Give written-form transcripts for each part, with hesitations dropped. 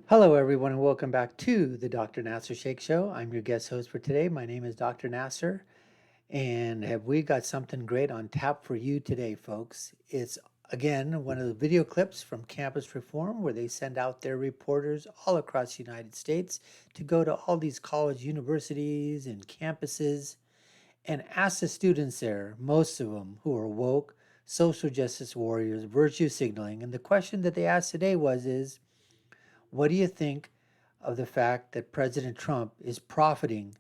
Hello, everyone, and welcome back to the Dr. Nasir Shaikh Show. I'm your guest host for today. My name is Dr. Nasir, and have we got something great on tap for you today, folks? It's again one of the video clips from Campus Reform where they send out their reporters all across the United States to go to all these college universities and campuses and ask the students there, most of them who are woke, social justice warriors, virtue signaling. And the question that they asked today is, what do you think of the fact that President Trump is profiting,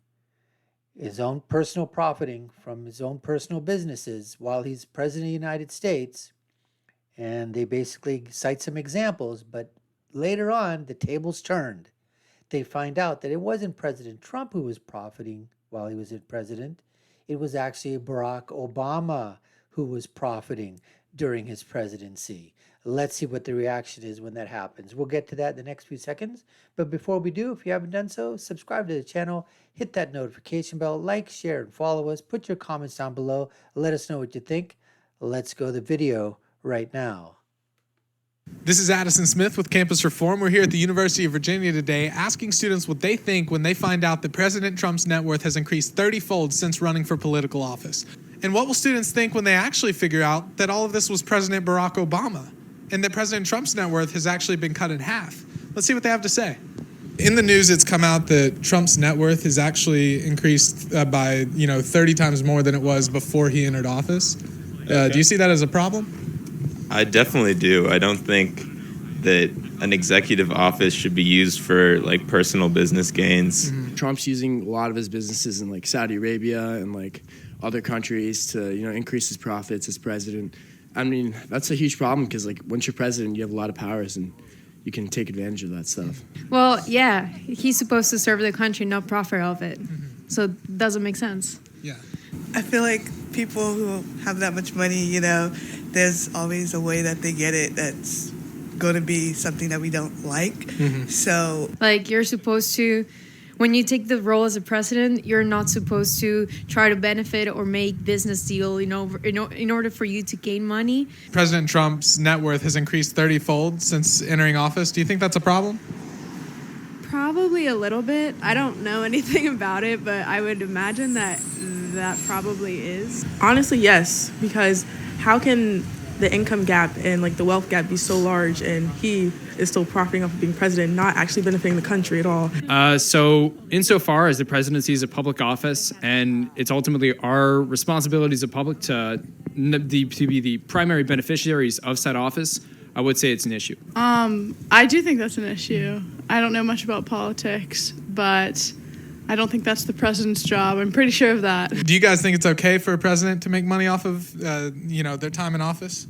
his own personal profiting from his own personal businesses while he's president of the United States? And they basically cite some examples, but later on, the tables turned. They find out that it wasn't President Trump who was profiting while he was president. It was actually Barack Obama who was profiting during his presidency. Let's see what the reaction is when that happens. We'll get to that in the next few seconds. But before we do, if you haven't done so, subscribe to the channel, hit that notification bell, like, share, and follow us. Put your comments down below. Let us know what you think. Let's go to the video right now. This is Addison Smith with Campus Reform. We're here at the University of Virginia today asking students what they think when they find out that President Trump's net worth has increased 30-fold since running for political office. And what will students think when they actually figure out that all of this was President Barack Obama and that President Trump's net worth has actually been cut in half? Let's see what they have to say. In the news, it's come out that Trump's net worth has actually increased by 30 times more than it was before he entered office. Do you see that as a problem? I definitely do. I don't think that an executive office should be used for like personal business gains. Trump's using a lot of his businesses in like Saudi Arabia and like other countries to increase his profits as president. I mean, that's a huge problem because like once you're president, you have a lot of powers and you can take advantage of that stuff. Well, yeah, he's supposed to serve the country, not profit off it. So it doesn't make sense. Yeah. I feel like people who have that much money, there's always a way that they get it that's going to be something that we don't like. So, Like, you're supposed to, when you take the role as a president, you're not supposed to try to benefit or make business deal, in order for you to gain money. President Trump's net worth has increased 30-fold since entering office. Do you think that's a problem? Probably a little bit. I don't know anything about it, but I would imagine that probably is. Honestly, yes, because how can the income gap and like the wealth gap be so large and he is still profiting off of being president, not actually benefiting the country at all? So insofar as the presidency is a public office and it's ultimately our responsibility as a public to be the primary beneficiaries of said office, I would say it's an issue. I do think that's an issue. I don't know much about politics, but I don't think that's the president's job. I'm pretty sure of that. Do you guys think it's okay for a president to make money off of, their time in office?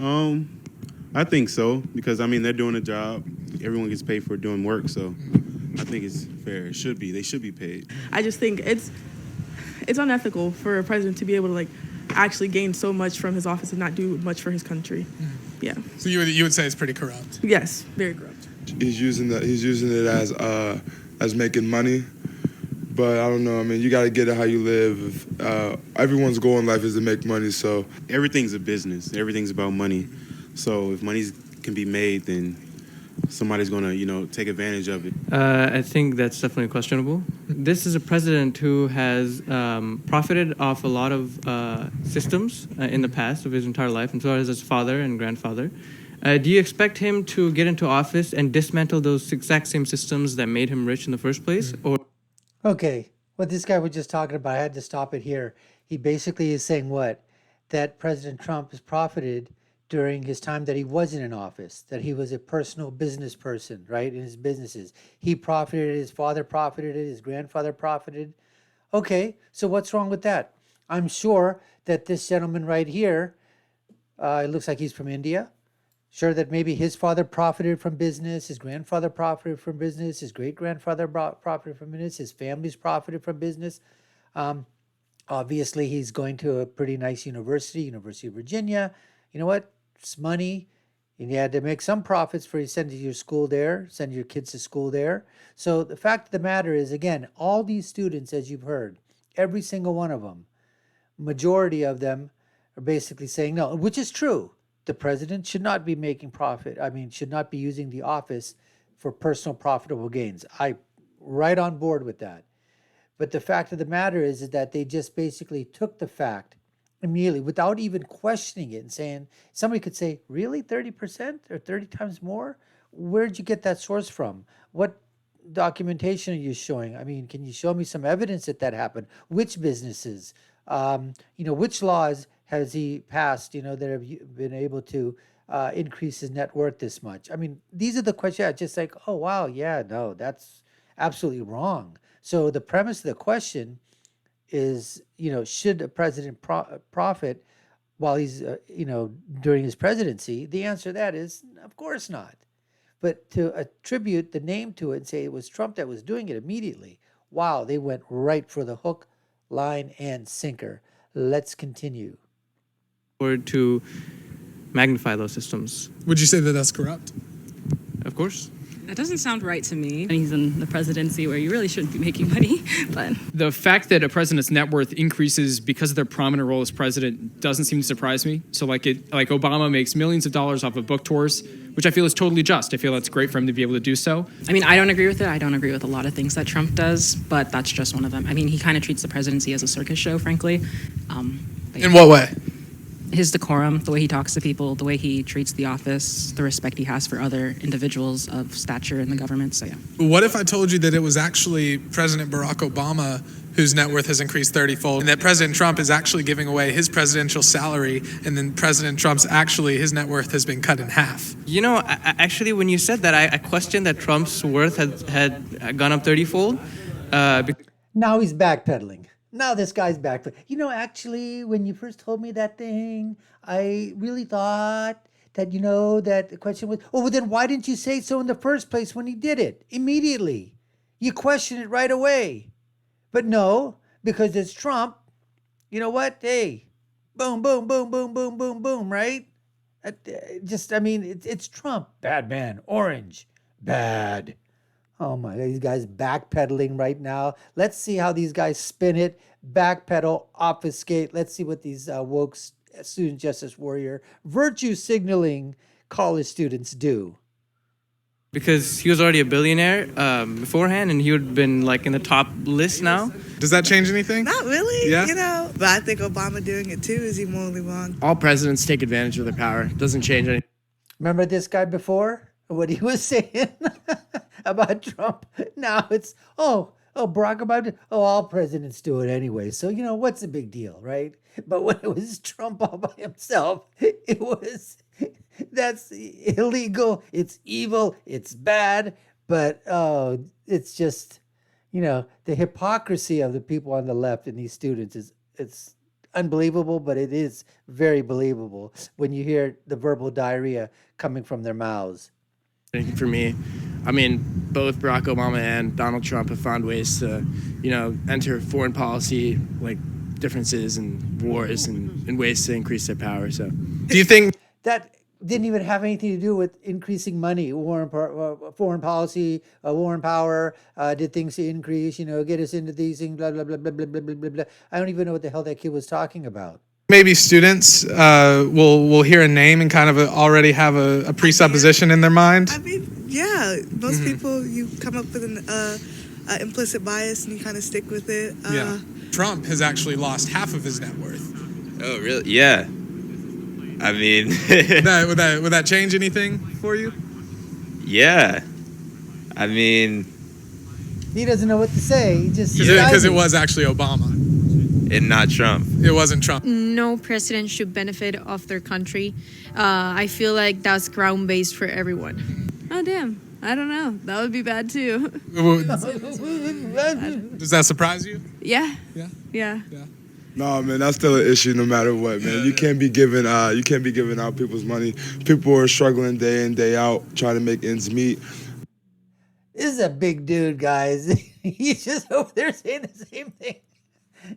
I think so because they're doing a job. Everyone gets paid for doing work, so I think it's fair. It should be. They should be paid. I just think it's unethical for a president to be able to actually gain so much from his office and not do much for his country. Yeah. So you would say it's pretty corrupt? Yes, very corrupt. He's using it as making money. But I don't know. You got to get it how you live. Everyone's goal in life is to make money. So Everything's a business. Everything's about money. So if money can be made, then somebody's going to, take advantage of it. I think that's definitely questionable. This is a president who has profited off a lot of systems in the past of his entire life, and so has his father and grandfather. Do you expect him to get into office and dismantle those exact same systems that made him rich in the first place? Or Okay, what this guy was just talking about, I had to stop it here. He basically is saying what? That President Trump has profited during his time that he wasn't in office, that he was a personal business person, right, in his businesses. He profited, his father profited, his grandfather profited. Okay, so what's wrong with that? I'm sure that this gentleman right here, it looks like he's from India. Sure that maybe his father profited from business, his grandfather profited from business, his great-grandfather profited from business, his family's profited from business. Obviously, he's going to a pretty nice university, University of Virginia. You know what? It's money. And you had to make some profits for you sending your school there, send your kids to school there. So the fact of the matter is, again, all these students, as you've heard, every single one of them, majority of them are basically saying no, which is true. The president should not be making profit. Should not be using the office for personal profitable gains. I right on board with that. But the fact of the matter is that they just basically took the fact immediately without even questioning it and saying, somebody could say, really, 30% or 30 times more? Where'd you get that source from? What documentation are you showing? I mean, can you show me some evidence that that happened? Which businesses? Which laws has he passed, that have been able to increase his net worth this much? I mean, these are the questions. Yeah, just like, oh, wow, yeah, no, that's absolutely wrong. So the premise of the question is, should a president profit while he's, during his presidency? The answer to that is, of course not. But to attribute the name to it and say it was Trump that was doing it immediately, wow, they went right for the hook, line, and sinker. Let's continue. Or to magnify those systems. Would you say that that's corrupt? Of course. That doesn't sound right to me. And he's in the presidency where you really shouldn't be making money, but The fact that a president's net worth increases because of their prominent role as president doesn't seem to surprise me. So like Obama makes millions of dollars off of book tours, which I feel is totally just. I feel that's great for him to be able to do so. I mean, I don't agree with it. I don't agree with a lot of things that Trump does, but that's just one of them. I mean, he kind of treats the presidency as a circus show, frankly. In what way? His decorum, the way he talks to people, the way he treats the office, the respect he has for other individuals of stature in the government. So, yeah. What if I told you that it was actually President Barack Obama whose net worth has increased 30-fold, and that President Trump is actually giving away his presidential salary, and then President Trump's his net worth has been cut in half? Actually, when you said that, I questioned that Trump's worth had gone up 30-fold. Now he's backpedaling. Now this guy's backpedaling. Actually, when you first told me that thing, I really thought that, that the question was, well, then why didn't you say so in the first place when he did it? Immediately. You question it right away. But no, because it's Trump, you know what? Hey, boom, boom, boom, boom, boom, boom, boom, right? It's Trump. Bad man. Orange. Bad. Oh my, these guys backpedaling right now. Let's see how these guys spin it, backpedal, obfuscate. Let's see what these woke student justice warrior virtue signaling college students do. Because he was already a billionaire beforehand, and he would have been in the top list now. Does that change anything? Not really, Yeah? But I think Obama doing it too is morally wrong. All presidents take advantage of their power. Doesn't change anything. Remember this guy before? What he was saying about Trump? Now it's, Barack Obama, all presidents do it anyway. So, what's the big deal, right? But when it was Trump all by himself, that's illegal, it's evil, it's bad. But, it's just, the hypocrisy of the people on the left and these students it's unbelievable, but it is very believable when you hear the verbal diarrhea coming from their mouths. For me, both Barack Obama and Donald Trump have found ways to, enter foreign policy differences and wars and ways to increase their power. So, do you think that didn't even have anything to do with increasing money, foreign policy, war and power, did things to increase, get us into these things, blah, blah, blah, blah, blah, blah, blah, blah. I don't even know what the hell that kid was talking about. Maybe students will hear a name and kind of already have a presupposition in their mind? Yeah. Most people, you come up with an implicit bias and you kind of stick with it. Yeah. Trump has actually lost half of his net worth. Oh, really? Yeah. Would that change anything for you? Yeah. He doesn't know what to say. He just because it was actually Obama. And not Trump. It wasn't Trump. No president should benefit off their country. I feel like that's ground-based for everyone. Oh, damn. I don't know. That would be bad, too. Does that surprise you? Yeah. Yeah. No, man, that's still an issue no matter what, man. You can't be giving out people's money. People are struggling day in, day out, trying to make ends meet. This is a big dude, guys. He's just over there saying the same thing.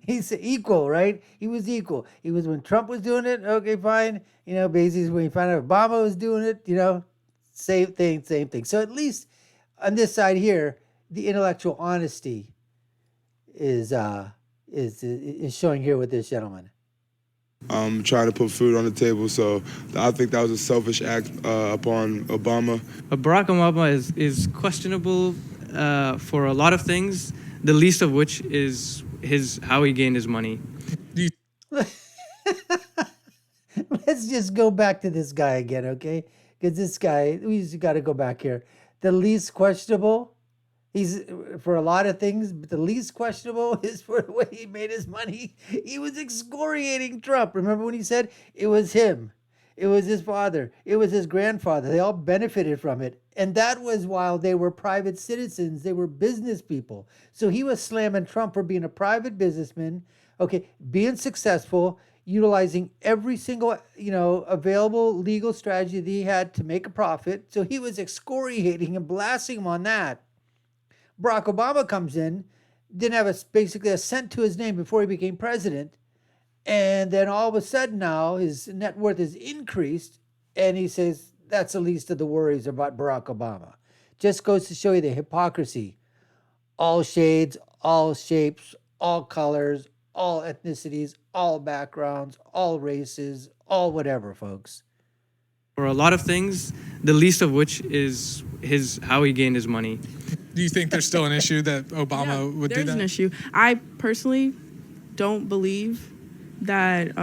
He's equal, right? He was equal. He was when Trump was doing it, okay, fine. Basically when he found out Obama was doing it, same thing. So at least on this side here, the intellectual honesty is showing here with this gentleman. trying to put food on the table. So I think that was a selfish act upon Obama. Barack Obama is questionable for a lot of things, the least of which is how he gained his money. Let's just go back to this guy again, okay? Because this guy, we just got to go back here. The least questionable, he's for a lot of things, but the least questionable is for the way he made his money. He was excoriating Trump. Remember when he said it was him, it was his father, it was his grandfather. They all benefited from it. And that was while they were private citizens, they were business people. So he was slamming Trump for being a private businessman, okay, being successful, utilizing every single, available legal strategy that he had to make a profit. So he was excoriating and blasting him on that. Barack Obama comes in, didn't have basically a cent to his name before he became president. And then all of a sudden now his net worth is increased. And he says, that's the least of the worries about Barack Obama. Just goes to show you the hypocrisy. All shades, all shapes, all colors, all ethnicities, all backgrounds, all races, all whatever, folks. For a lot of things, the least of which is how he gained his money. Do you think there's still an issue that Obama would do that? There's an issue. I personally don't believe that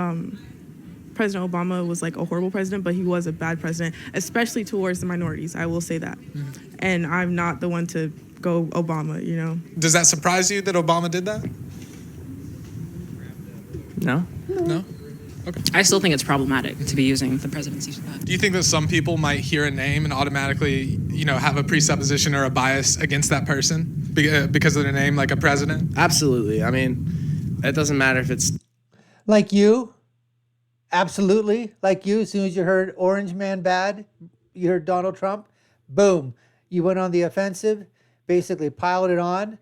President Obama was like a horrible president, but he was a bad president, especially towards the minorities. I will say that. Mm-hmm. And I'm not the one to go Obama, Does that surprise you that Obama did that? No. No? Okay. I still think it's problematic to be using the presidency for that. Do you think that some people might hear a name and automatically, have a presupposition or a bias against that person because of their name, like a president? Absolutely. I mean, it doesn't matter if it's like you. Absolutely. Like you. As soon as you heard Orange Man bad, you heard Donald Trump, boom, you went on the offensive, basically piled it on,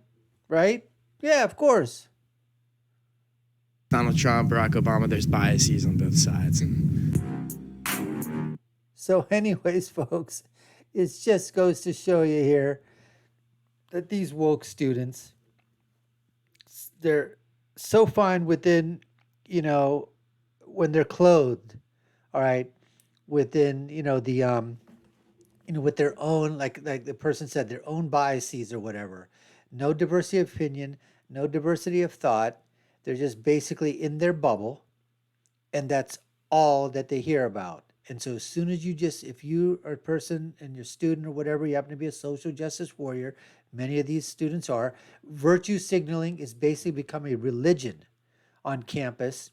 right? Yeah, of course. Donald Trump, Barack Obama, there's biases on both sides. So anyways, folks, it just goes to show you here that these woke students, they're so fine within, when they're clothed, all right, within, with their own, like the person said, their own biases or whatever. No diversity of opinion, no diversity of thought. They're just basically in their bubble, and that's all that they hear about. And so as soon as if you are a person and you're a student or whatever, you happen to be a social justice warrior, many of these students are, virtue signaling is basically become a religion on campus,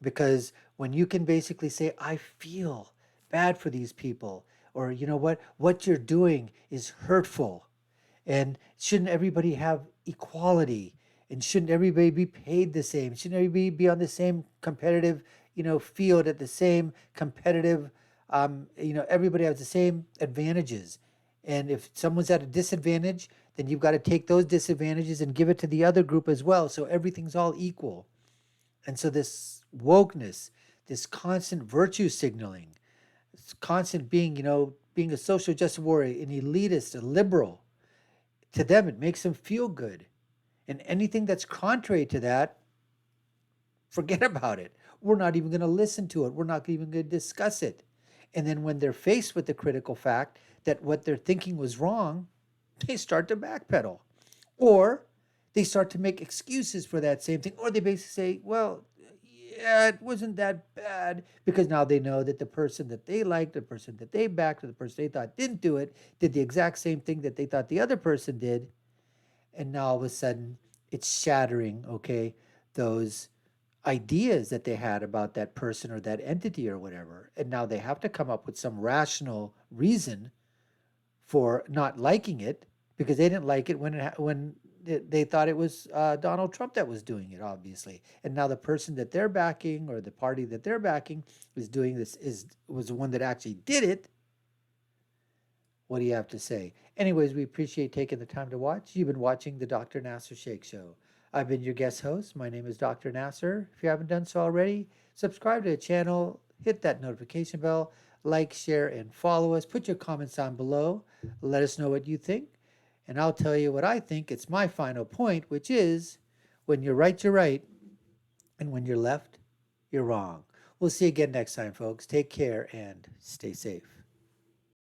because when you can basically say, I feel bad for these people, or what you're doing is hurtful, and shouldn't everybody have equality? And shouldn't everybody be paid the same? Shouldn't everybody be on the same competitive, field at the same competitive, everybody has the same advantages. And if someone's at a disadvantage, then you've got to take those disadvantages and give it to the other group as well. So everything's all equal. And so this wokeness, this constant virtue signaling, this constant being, being a social justice warrior, an elitist, a liberal, to them, it makes them feel good. And anything that's contrary to that, forget about it. We're not even going to listen to it. We're not even going to discuss it. And then when they're faced with the critical fact that what they're thinking was wrong, they start to backpedal. Or they start to make excuses for that same thing. Or they basically say, well, yeah, it wasn't that bad, because now they know that the person that they liked, the person that they backed, or the person they thought didn't do it, did the exact same thing that they thought the other person did. And now all of a sudden, it's shattering, okay, those ideas that they had about that person or that entity or whatever. And now they have to come up with some rational reason for not liking it, because they didn't like it when they thought it was Donald Trump that was doing it, obviously. And now the person that they're backing, or the party that they're backing, is doing this, was the one that actually did it. What do you have to say? Anyways, we appreciate taking the time to watch. You've been watching the Dr. Nasir Shaikh Show. I've been your guest host. My name is Dr. Nasir. If you haven't done so already, subscribe to the channel, hit that notification bell, like, share, and follow us. Put your comments down below. Let us know what you think. And I'll tell you what I think. It's my final point, which is, when you're right, and when you're left, you're wrong. We'll see you again next time, folks. Take care and stay safe.